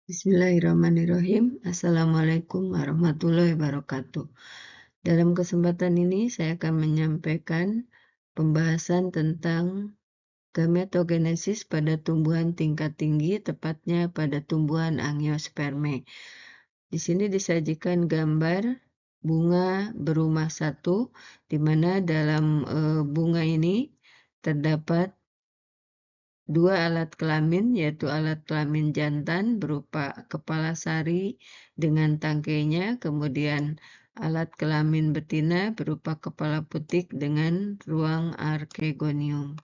Bismillahirrahmanirrahim. Assalamualaikum warahmatullahi wabarakatuh. Dalam kesempatan ini saya akan menyampaikan pembahasan tentang gametogenesis pada tumbuhan tingkat tinggi, tepatnya pada tumbuhan Angiospermae. Di sini disajikan gambar bunga berumah satu, di mana dalam bunga ini terdapat dua alat kelamin, yaitu alat kelamin jantan berupa kepala sari dengan tangkainya, kemudian alat kelamin betina berupa kepala putik dengan ruang archegonium.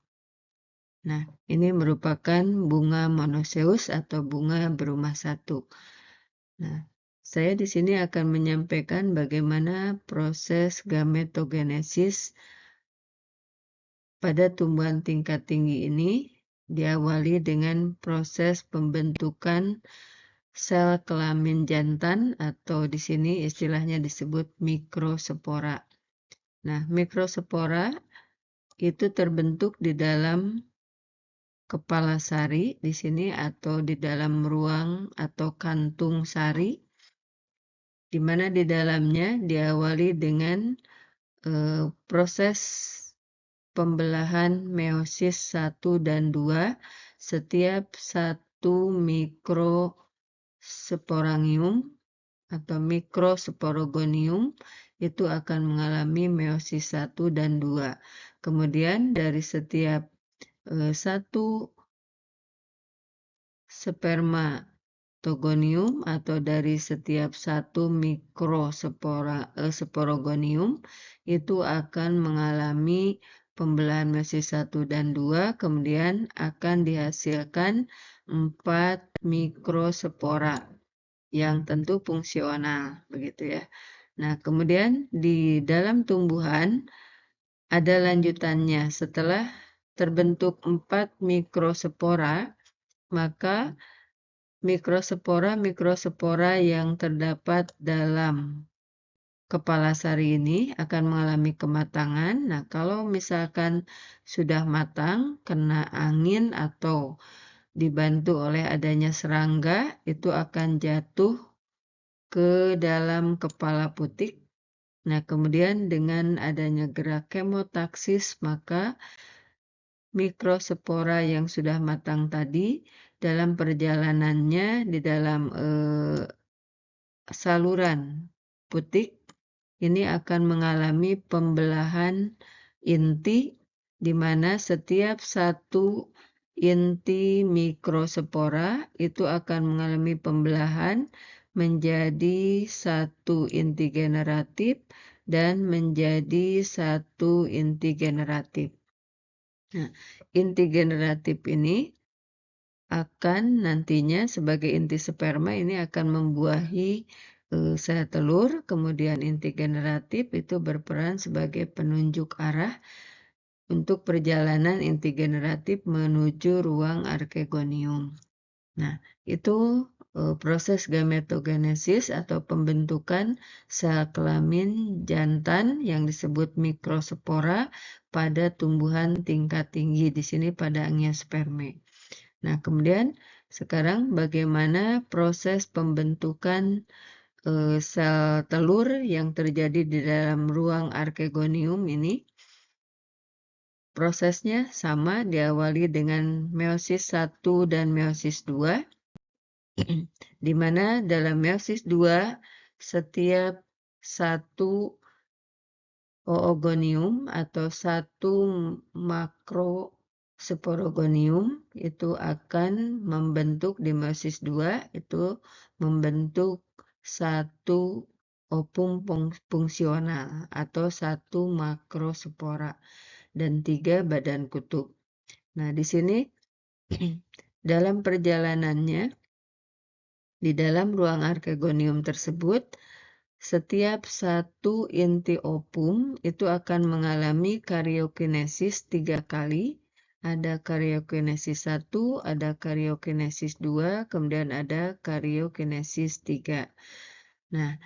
Nah, ini merupakan bunga monoceus atau bunga berumah satu. Nah, saya di sini akan menyampaikan bagaimana proses gametogenesis pada tumbuhan tingkat tinggi ini diawali dengan proses pembentukan sel kelamin jantan atau di sini istilahnya disebut mikrospora. Nah, mikrospora itu terbentuk di dalam kepala sari di sini atau di dalam ruang atau kantung sari, di mana di dalamnya diawali dengan proses pembelahan meiosis 1 dan 2 setiap 1 mikrosporangium atau mikrosporogonium itu akan mengalami meiosis 1 dan 2. Kemudian dari setiap 1 spermatogonium atau dari setiap 1 mikrosporogonium itu akan mengalami pembelahan meiosis 1 dan 2, kemudian akan dihasilkan 4 mikrospora yang tentu fungsional, begitu ya. Nah, kemudian di dalam tumbuhan ada lanjutannya. Setelah terbentuk 4 mikrospora, maka mikrospora yang terdapat dalam kepala sari ini akan mengalami kematangan. Nah, kalau misalkan sudah matang, kena angin atau dibantu oleh adanya serangga, itu akan jatuh ke dalam kepala putik. Nah, kemudian dengan adanya gerak kemotaksis, maka mikrospora yang sudah matang tadi dalam perjalanannya di dalam saluran putik ini akan mengalami pembelahan inti, di mana setiap 1 inti mikrospora itu akan mengalami pembelahan menjadi 1 inti generatif dan menjadi 1 inti generatif. Nah, inti generatif ini akan nantinya sebagai inti sperma ini akan membuahi sel telur, kemudian inti generatif itu berperan sebagai penunjuk arah untuk perjalanan inti generatif menuju ruang archegonium. Nah, itu proses gametogenesis atau pembentukan sel kelamin jantan yang disebut mikrospora pada tumbuhan tingkat tinggi, di sini pada Angiospermae. Nah, kemudian sekarang bagaimana proses pembentukan sel telur yang terjadi di dalam ruang archegonium ini? Prosesnya sama, diawali dengan meiosis 1 dan meiosis 2, di mana dalam meiosis 2 setiap 1 oogonium atau 1 makrosporogonium itu akan membentuk di meiosis 2 itu membentuk 1 opum fungsional atau 1 makrospora dan 3 badan kutub. Nah, di sini dalam perjalanannya di dalam ruang archegonium tersebut, setiap 1 inti opum itu akan mengalami karyokinesis 3 kali. Ada karyokinesis 1, ada karyokinesis 2, kemudian ada karyokinesis 3. Nah,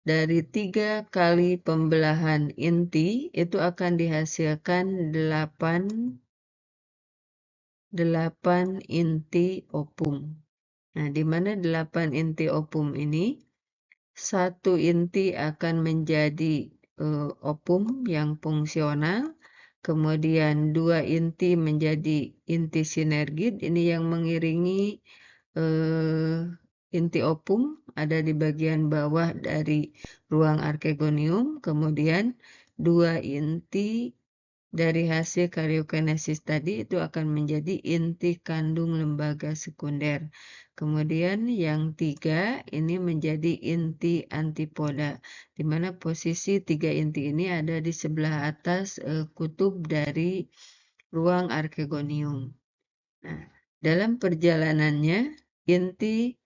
dari 3 kali pembelahan inti itu akan dihasilkan 8 inti opum. Nah, di mana 8 inti opum ini, satu inti akan menjadi opum yang fungsional, kemudian 2 inti menjadi inti sinergid, ini yang mengiringi eh, inti opum ada di bagian bawah dari ruang archegonium, kemudian 2 inti dari hasil karyokinesis tadi itu akan menjadi inti kandung lembaga sekunder. Kemudian yang 3 ini menjadi inti antipoda, di mana posisi 3 inti ini ada di sebelah atas kutub dari ruang archegonium. Nah, dalam perjalanannya, inti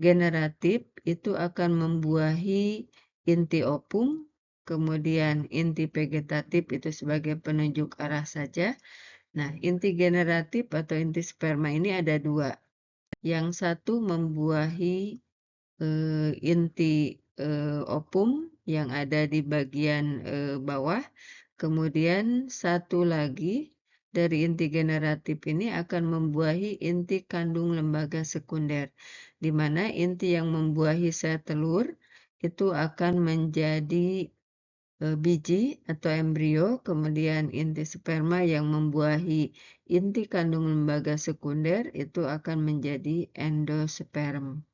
generatif itu akan membuahi inti opum, kemudian inti vegetatif itu sebagai penunjuk arah saja. Nah, inti generatif atau inti sperma ini ada 2. Yang satu membuahi inti opum yang ada di bagian bawah. Kemudian satu lagi dari inti generatif ini akan membuahi inti kandung lembaga sekunder, di mana inti yang membuahi sel telur itu akan menjadi biji atau embrio, kemudian inti sperma yang membuahi inti kandung lembaga sekunder itu akan menjadi endosperm.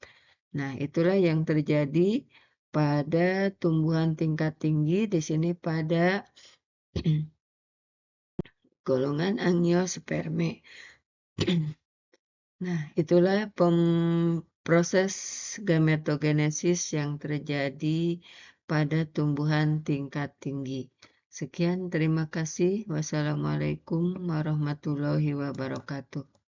Nah, itulah yang terjadi pada tumbuhan tingkat tinggi di sini pada golongan angiosperme. Nah, itulah proses gametogenesis yang terjadi pada tumbuhan tingkat tinggi. Sekian, terima kasih. Wassalamualaikum warahmatullahi wabarakatuh.